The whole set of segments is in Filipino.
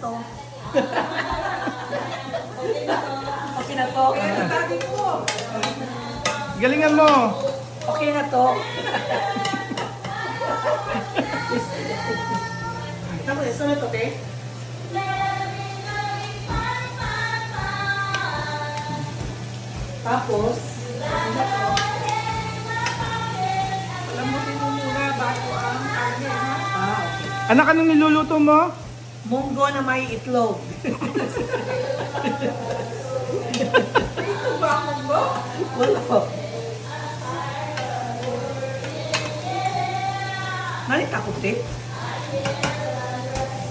to. Okay na to. Galingan mo. Okay na to. Saan na to, te? Tapos, Lambutin mo muna bago ang karne, ha? okay. Anak, anong niluluto mo? Munggo na may itlog. Ito ba ang munggo? Wala po. Nalit ako, te.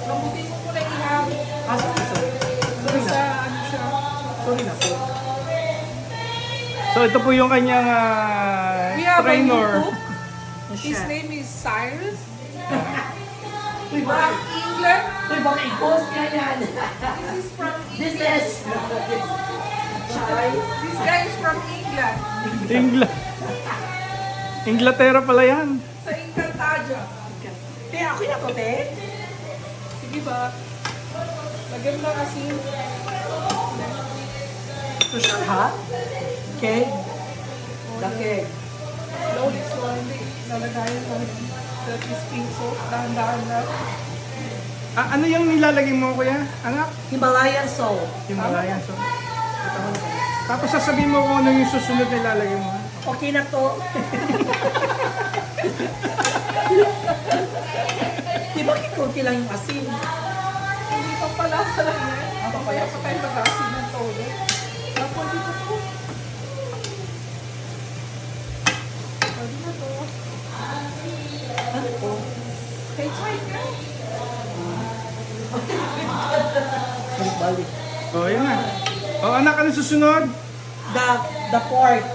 Lambutin mo muna ihang. Sorry. Sorry Sa na. ano siya? Sorry na po. So ito po yung kanyang We have a new trainer. cook. His Siya. name is Cyrus. Uy, From bakit? England. Uy, baka i-post niya yan. This is from This England. is... Chay. This guy is from England. Inglaterra pala yan. Sa Encantadia. Te, okay na to, te. Sige ba? Lagyan mo ng asin. Ito siya, ha? Keg. The keg. Slowly, slowly. Lalagayin mo. That is pink salt. Dahan-dahan lang. Ano yung nilalagay mo, kuya? Anak? Himalayan salt. Himalayan. So, tapos sasabihin mo kung ano yung susunod na ilalagay mo. Okay na to. Di ba kikunti lang yung asin? Hindi pa pala sa lang yan. Papaya pa tayo mag-asin ng todo. Tapos dito po. Pwede na to. Ano po? Hey, try ka. Balik. O, yun na. O, anak, ano susunod? The pork.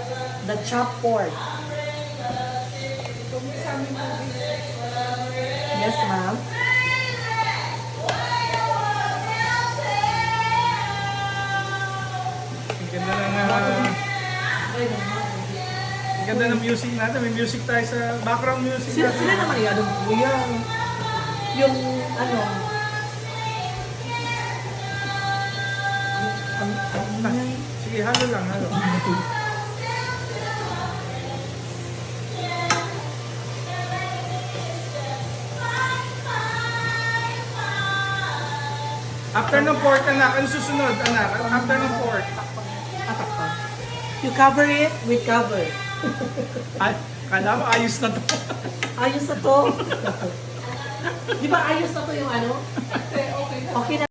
The chopped pork. Ito mo sa amin tubig. Yes, ma'am. Ang ganda ng, ang ganda ng music natin. May music tayo sa background music Sila natin. naman yung ano, kuya. Yung ano. Sige, halo lang, halo. After ng pork, anak, ano susunod, anak? After ng pork. Tatakpan. You cover it, we cover. Ay, kala mo, ayos na to. Ayos na to. Di ba ayos na to yung ano? Okay, okay na. Okay na.